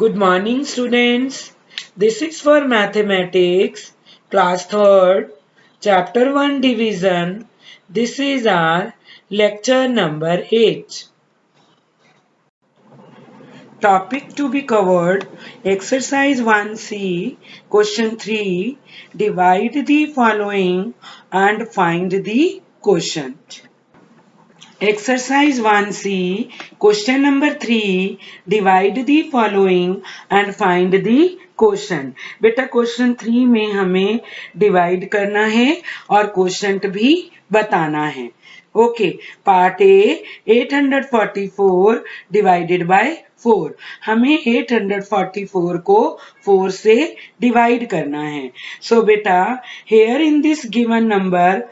Good morning, students. This is for mathematics, class 3rd, chapter 1 division. This is our lecture number 8. Topic to be covered, exercise 1C, question 3, divide the following and find the quotient. Exercise 1C, question number 3, divide the following and find the quotient. बेटा question 3 में हमें divide करना है और quotient भी बताना है. Okay, part A 844 divided by 4. हमें 844 को 4 से डिवाइड करना है. सो बेटा here in this given number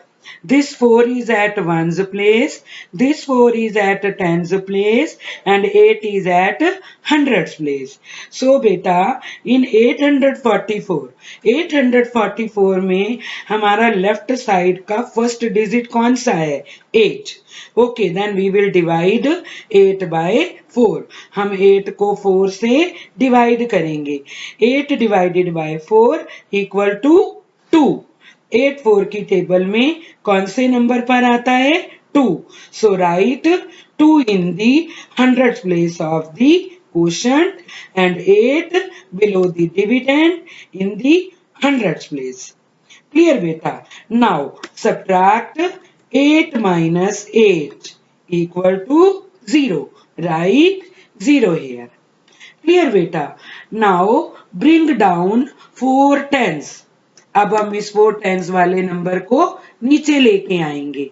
this 4 is at 1's place, this 4 is at 10's place and 8 is at 100's place. So beta in 844 में हमारा लेफ्ट साइड का first digit कौन सा है? 8. Okay, then we will divide 8 by 4. हम 8 को 4 से डिवाइड करेंगे. 8 divided by 4 equal to 2. 8 4 की टेबल में कौन से नंबर पर आता है? 2. So write 2 in the 100th place of the quotient and 8 below the dividend in the 100th place. Clear beta? Now subtract 8 minus 8 equal to 0. Write 0 here. Clear beta? Now bring down 4 tens. अब हम इस 4 tens वाले number को नीचे लेके आएंगे.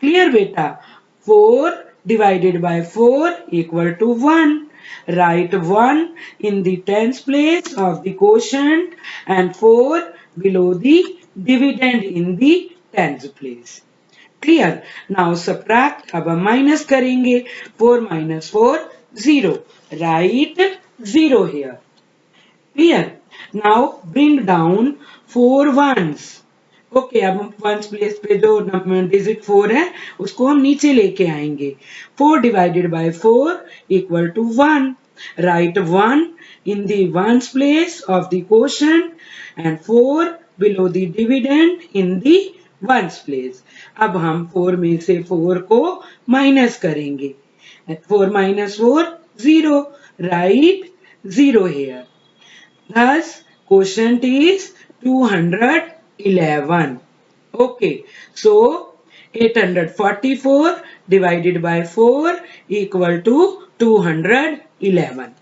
Clear बेटा? 4 divided by 4 equal to 1. Write 1 in the tens place of the quotient and 4 below the dividend in the tens place. Clear? Now subtract. अब हम माइनस करेंगे. 4 minus 4 0. Write 0 here. Clear? Now bring down 4 ones. Okay, अब हम ones place पे जो digit 4 है उसको हम नीचे लेके आएंगे. 4 divided by 4 equal to 1. Write 1 in the ones place of the quotient and 4 below the dividend in the ones place. अब हम 4 में से 4 को माइनस करेंगे. 4 minus 4 0. Write 0 here. Thus quotient is 211. Okay, so 844 divided by 4 equal to 211.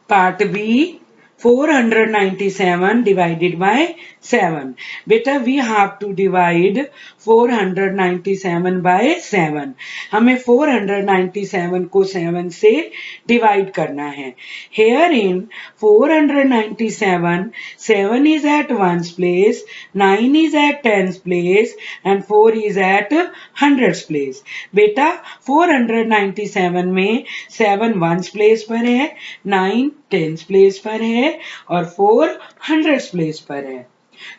Part B, 497 divided by 7. बेटा we have to divide 497 by 7. हमें 497 को 7 से डिवाइड करना है. Here in 497, 7 is at 1's place, 9 is at 10's place and 4 is at 100's place. बेटा 497 में 7 1's place पर है, 9 10's place पर है और 4 100's place पर है.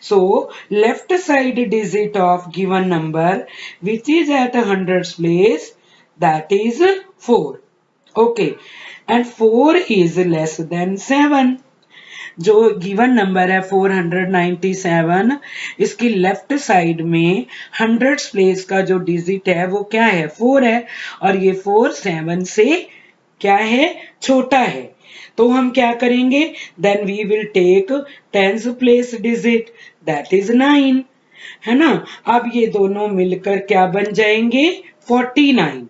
So left side digit of given number which is at 100's place, that is 4. Okay, and 4 is less than 7. जो गिवन नंबर है 497, इसकी लेफ्ट साइड में 100's प्लेस का जो डिजिट है वो क्या है? 4 है और ये 4 7 से क्या है? छोटा है. तो हम क्या करेंगे? Then we will take 10th place digit, that is 9. है ना? अब ये दोनों मिलकर क्या बन जाएंगे? 49.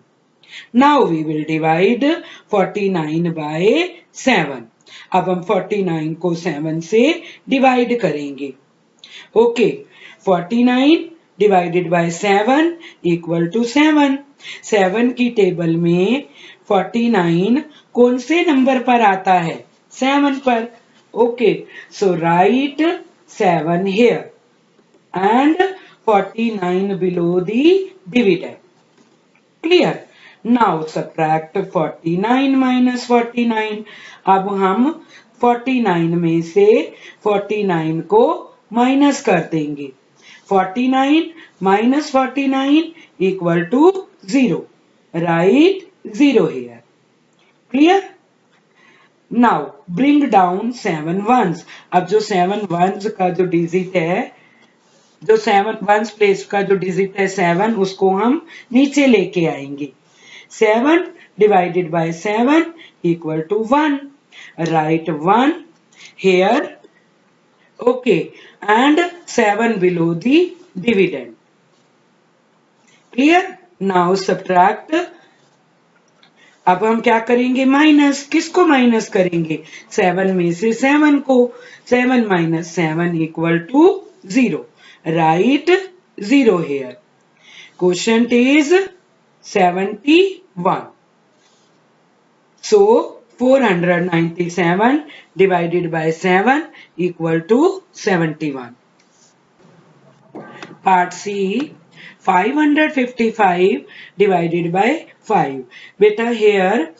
Now we will divide 49 by 7. अब हम 49 को 7 से डिवाइड करेंगे. Okay, 49 divided by 7 equal to 7. 7 की टेबल में 49 कौन से नंबर पर आता है? 7 पर. Okay, so right 7 here and 49 below the dividend. Clear? Now subtract 49 minus 49. अब हम 49 में से 49 को माइनस कर देंगे. 49 minus 49 equal to 0. Write 0 here. Clear? Now bring down 7 ones. अब जो 7 वंस का जो डिजिट है, जो 7 वंस प्लेस का जो डिजिट है 7, उसको हम नीचे लेके आएंगे। 7 divided by 7 equal to 1. Write 1 here. Okay. And 7 below the dividend. Clear? Now subtract. अब हम क्या करेंगे? माइनस। किसको माइनस करेंगे? 7 में से 7 को। 7 minus 7 equal to 0. Write 0 here. Quotient is 71. So 497 divided by 7 equal to 71. Part C, 555 divided by 5. Beta, here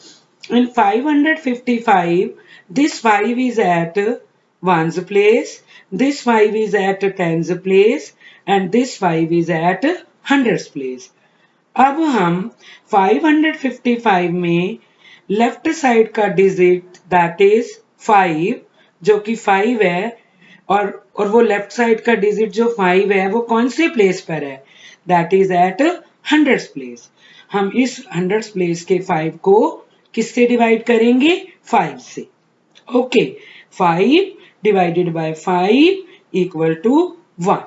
in 555, this 5 is at 1's place, this 5 is at 10's place, and this 5 is at 100's place. अब हम 555 में left side का digit that is 5, जो कि 5 है, और वो left side का डिजिट जो 5 है वो कौन से प्लेस पर है? That is at 100's place. हम इस 100's प्लेस के 5 को किससे डिवाइड करेंगे? 5 से। Okay, 5 divided by 5 equal to 1।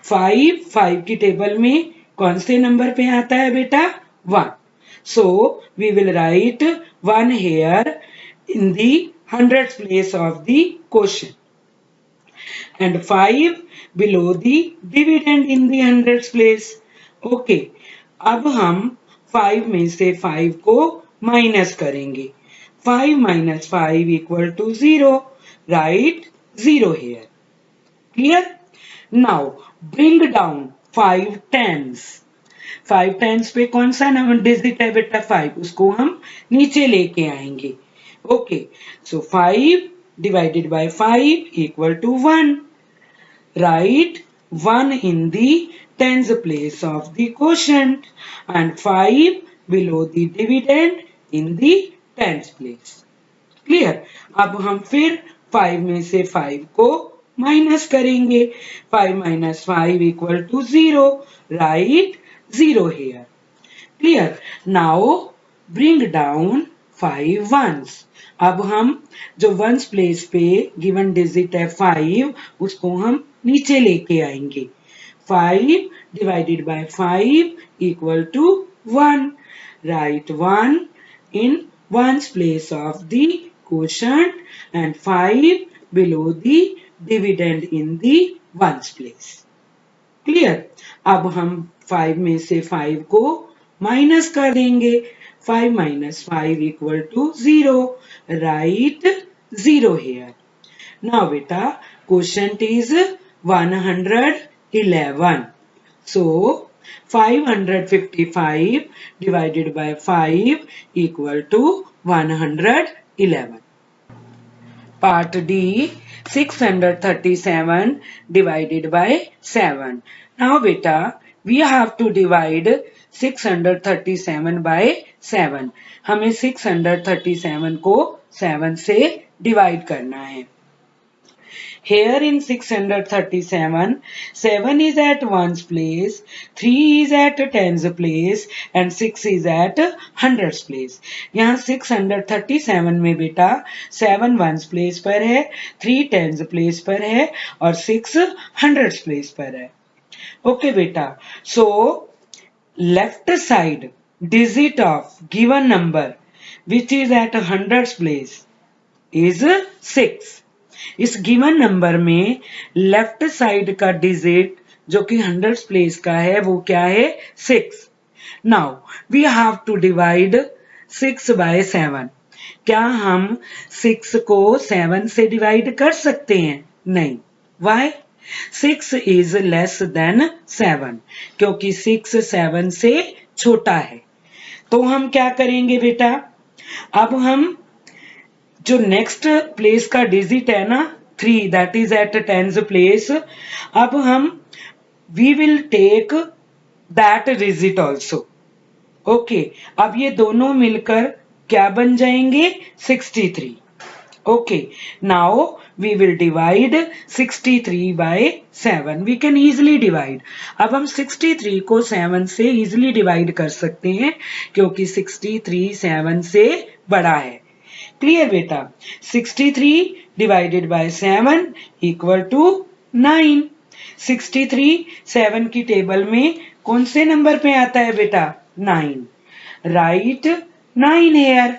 5 की टेबल में कौन से नंबर पे आता है बेटा? 1। So we will write 1 here in the 100th place of the quotient, and 5 below the dividend in the 100th place. Okay, अब हम 5 में से 5 को माइनस करेंगे। 5 minus 5 equal to 0. Write 0 here. Clear? Now bring down 5 tens. 5 tens पे कौन सा number digit है बेटा? 5, उसको हम नीचे लेके आएंगे। Okay, so 5 divided by 5 equal to 1। Write 1 in the tens place of the quotient and 5 below the dividend in the tens place. Clear? अब हम फिर 5 में से 5 को माइनस करेंगे। 5 minus 5 equal to 0. Write 0 here. Clear? Now bring down 5 ones. अब हम जो वंस प्लेस पे गिवन डिजिट है 5, उसको हम नीचे लेके आएंगे। 5 divided by 5 equal to 1. Write 1 in ones place of the quotient and 5 below the dividend in the ones place. Clear? अब हम 5 में से 5 को माइनस कर देंगे। 5 minus 5 equal to 0. Write 0 here. Now beta, quotient is 111. So 555 divided by 5 equal to 111. Part D, 637 divided by 7. Now beta, we have to divide 637 by 7. हमें 637 को 7 से डिवाइड करना है। Here in 637, 7 is at 1's place, 3 is at 10's place and 6 is at 100's place. यहाँ 637 में बेटा 7 1's place पर है, 3 10's place पर है और 6 100's place पर है। Okay बेटा, so left side digit of given number which is at 100's place is 6. इस गिवन नंबर में लेफ्ट साइड का डिजिट जो कि 100's प्लेस का है वो क्या है? 6. Now we have to divide 6 by 7. क्या हम 6 को 7 से डिवाइड कर सकते हैं? नहीं। व्हाई? 6 इज लेस देन 7, क्योंकि 6 7 से छोटा है। तो हम क्या करेंगे बेटा? अब हम जो नेक्स्ट प्लेस का डिजिट है ना 3, that is eight 10's place, अब हम we will take that digit also. Okay, अब ये दोनों मिलकर क्या बन जाएंगे 63। Okay, now we will divide 63 by 7. We can easily divide. अब हम 63 को 7 से easily divide कर सकते हैं क्योंकि 63 7 से बड़ा है। क्लियर बेटा? 63 divided by 7 equal to 9. 63 7 की टेबल में कौन से नंबर पे आता है बेटा? 9. Write 9 here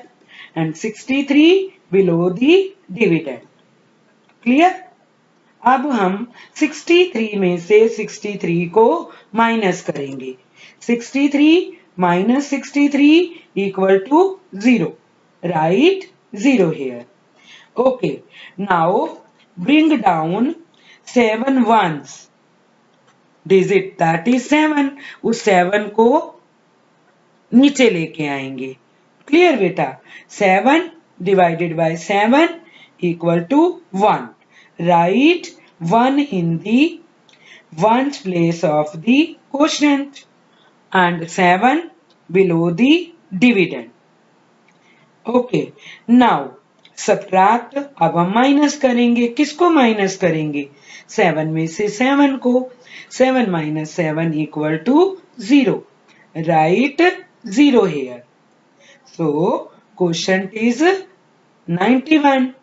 and 63 below the dividend. Clear? अब हम 63 में से 63 को माइनस करेंगे। 63 minus 63 equal to 0. Write 0 here. Okay. Now bring down 7 ones. Digit that is 7. उस 7 को नीचे लेके आएंगे। क्लियर बेटा? 7 divided by 7 equal to 1. Write 1 in the ones place of the quotient and 7 below the dividend. Okay. Now subtract. अब हम minus करेंगे। किसको माइनस करेंगे? 7 में से 7 को। 7 minus 7 equal to 0. Write 0 here. So quotient is 91.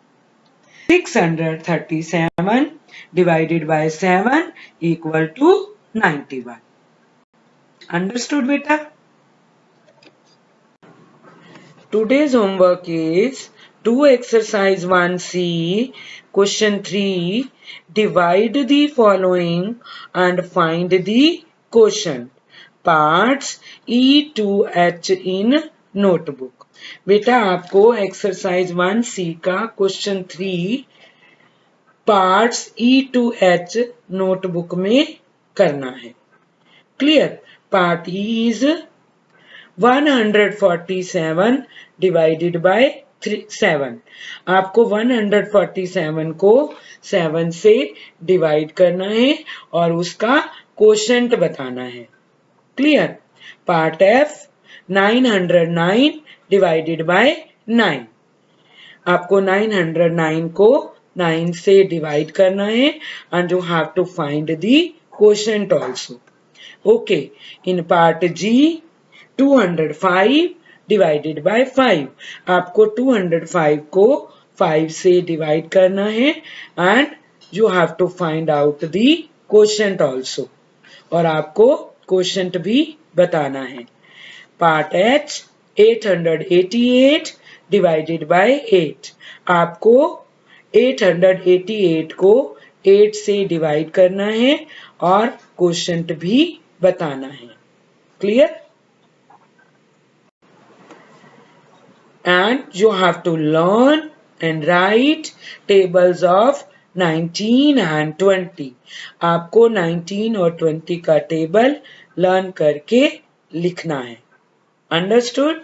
637 divided by 7 equal to 91. Understood beta? Today's homework is do exercise 1C question 3. Divide the following and find the quotient. Parts E to H in notebook. बेटा आपको exercise 1C का question 3 parts E to H notebook में करना है। Clear? Part E is 147 divided by 7। आपको 147 को 7 से divide करना है और उसका क्वोशंट बताना है। Clear? Part F 909 divided by 9। आपको 909 को 9 से डिवाइड करना है and you have to find the quotient also. Okay, in part G 205 divided by 5। आपको 205 को 5 से डिवाइड करना है and you have to find out the quotient also और आपको क्वोशंट भी बताना है। Part H 888 divided by 8। आपको 888 को 8 से डिवाइड करना है और क्वोशंट भी बताना है। Clear? And you have to learn and write tables of 19 and 20. आपको 19 और 20 का टेबल लर्न करके लिखना है। Understood?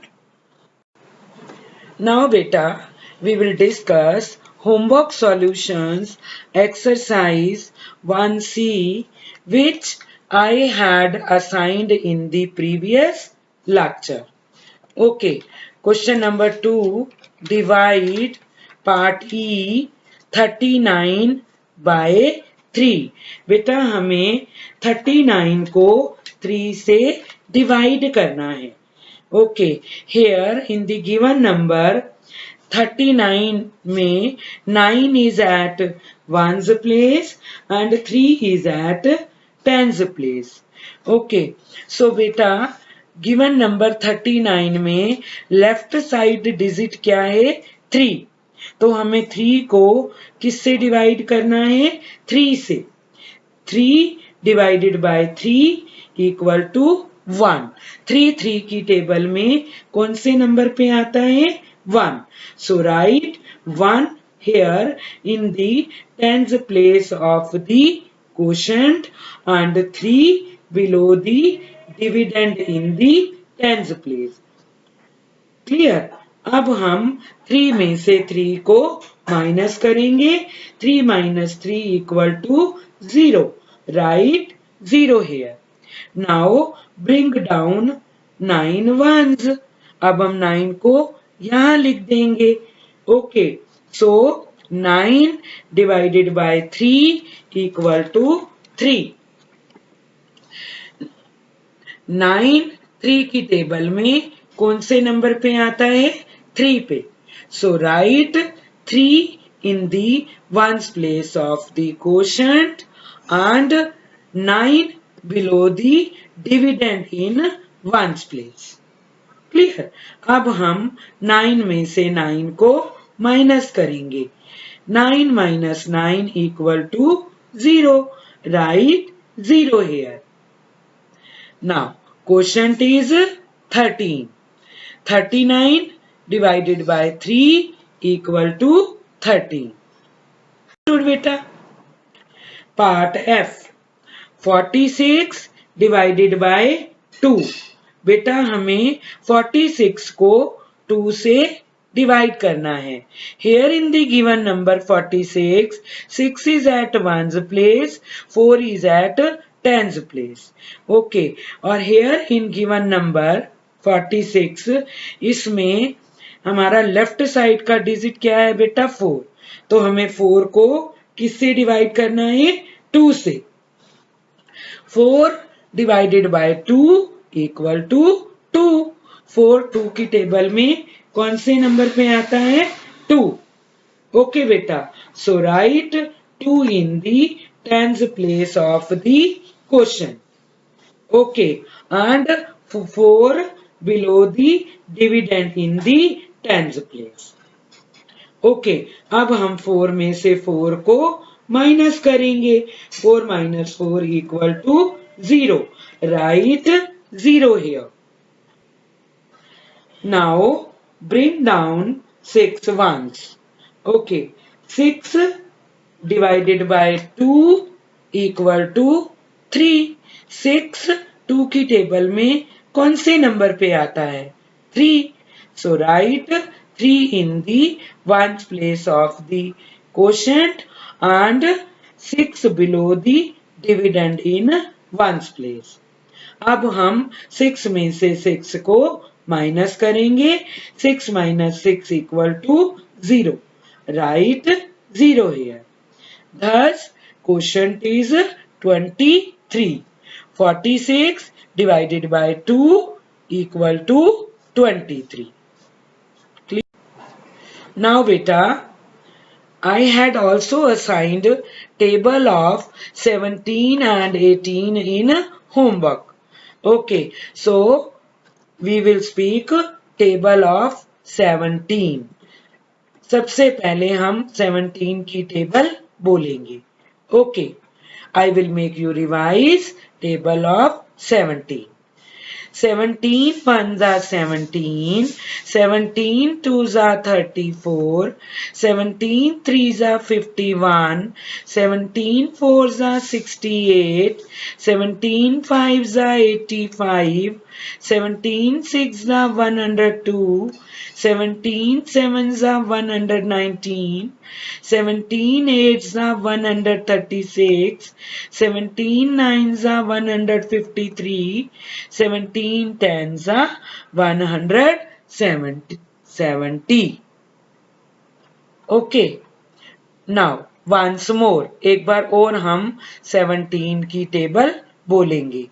Now beta, we will discuss homework solutions exercise 1C which I had assigned in the previous lecture. Okay, question number 2, divide part E 39 by 3. बेटा हमें 39 को 3 से डिवाइड करना है। Okay, here in the given number 39 में 9 is at 1's place and 3 is at 10's place. Okay, so बेटा given number 39 में left side digit क्या है? 3। तो हमें 3 को किससे डिवाइड करना है? 3 से। 3 डिवाइडेड बाय 3 इक्वल टू 1। 3 की टेबल में कौन से नंबर पे आता है? 1। सो right 1 here in the tens place of the quotient and 3 below the dividend in the tens place. Clear? अब हम 3 में से 3 को माइनस करेंगे। 3 minus 3 equal to 0. Write 0 here. Now bring down 9 ones. अब हम 9 को यहाँ लिख देंगे। Okay, so 9 divided by 3 equal to 3। 9 3 की टेबल में कौन से नंबर पे आता है? 3 पे। सो right 3 in the ones place of the quotient and 9 below the dividend in ones place। Clear? अब हम 9 में से 9 को माइनस करेंगे। 9 minus 9 equal to 0। Write 0 here। Now quotient is 13। 39 divided by 3 equal to 13। बेटा पार्ट F 46 डिवाइडेड बाय 2। बेटा हमें 46 को 2 से डिवाइड करना है। Here in the given number 46, 6 is at ones place, 4 is at tens place। Okay, और here in given number 46, इसमें हमारा लेफ्ट साइड का डिजिट क्या है बेटा? 4। तो हमें 4 को किससे डिवाइड करना है? 2 से। 4 डिवाइडेड बाय 2 इक्वल टू 2। 4 2 की टेबल में कौन से नंबर पे आता है? 2। ओके बेटा, so right 2 in the tens place of the question. Okay, and 4 below the dividend in the tens place. Okay, अब हम 4 में से 4 को माइनस करेंगे। 4 minus 4 equal to 0। Write 0 here। Now bring down 6 ones। Okay, 6 divided by 2 equal to 3। 6 2 की table में कौन से नंबर पे आता है? 3। So write 3 in the ones place of the quotient and 6 below the dividend in ones place। अब हम 6 में से 6 को माइनस करेंगे। 6 minus 6 equal to 0। Write 0 here। Thus quotient is 23। 46 divided by 2 equal to 23। Now beta, I had also assigned table of 17 and 18 in homework। Okay, so we will speak table of 17। सबसे पहले हम 17 की table बोलेंगे। Okay, I will make you revise table of 17। 17 ones are 17, 17 twos are 34, 17 threes are 51, 17 fours are 68, 17 fives are 85, 17 sixes are 102, 17 sevens are 119, 17 eights are 136, 17 nines are 153, 17 tens are 170। Okay, now once more, एक बार और हम 17 की table बोलेंगे।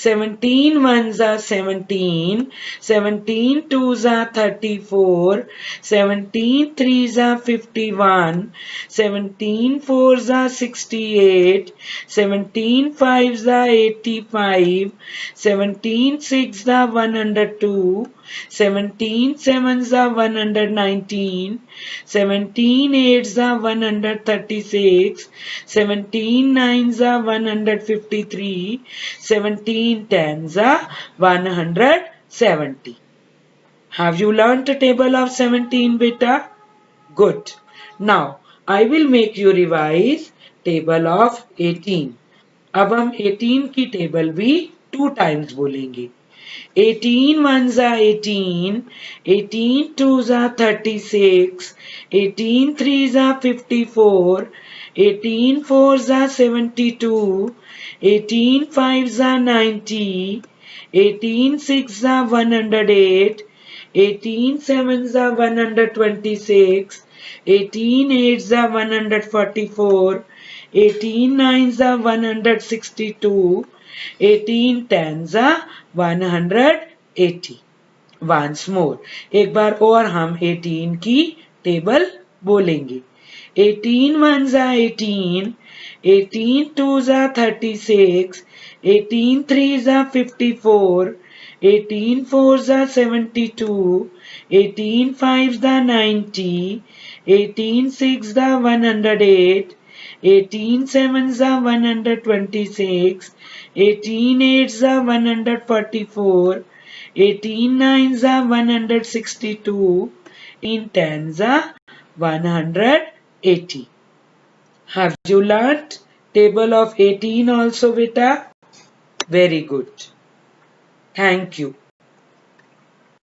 17 ones are 17, 17 twos are 34, 17 threes are 51, 17 fours are 68, 17 fives are 85, 17 sixes are 102, 17 sevens are 119, 17 eights are 136, 17 nines are 153, 17 tens are 170। Have you learnt the table of 17 beta? Good। Now I will make you revise table of 18। अब हम 18 की table भी 2 times बोलेंगे। 18 ones are 18, 18 twos are 36, 18 threes are 54, 18 fours are 72, 18 fives are 90, 18 sixes are 108, 18 sevens are 126, 18 eights are 144, 18 nines are 162, 18 tens are 180. Once more, एक बार और हम 18 की टेबल बोलेंगे. 18 ones are 18, 18 twos are 36, 18 threes are 54, 18 fours are 72, 18 fives are 90, 18 sixes are 108, 18 sevens are 126, 18 eights are 144, 18 nines are 162, 18 tens are 180. Have you learnt table of 18 also, beta? Very good. Thank you.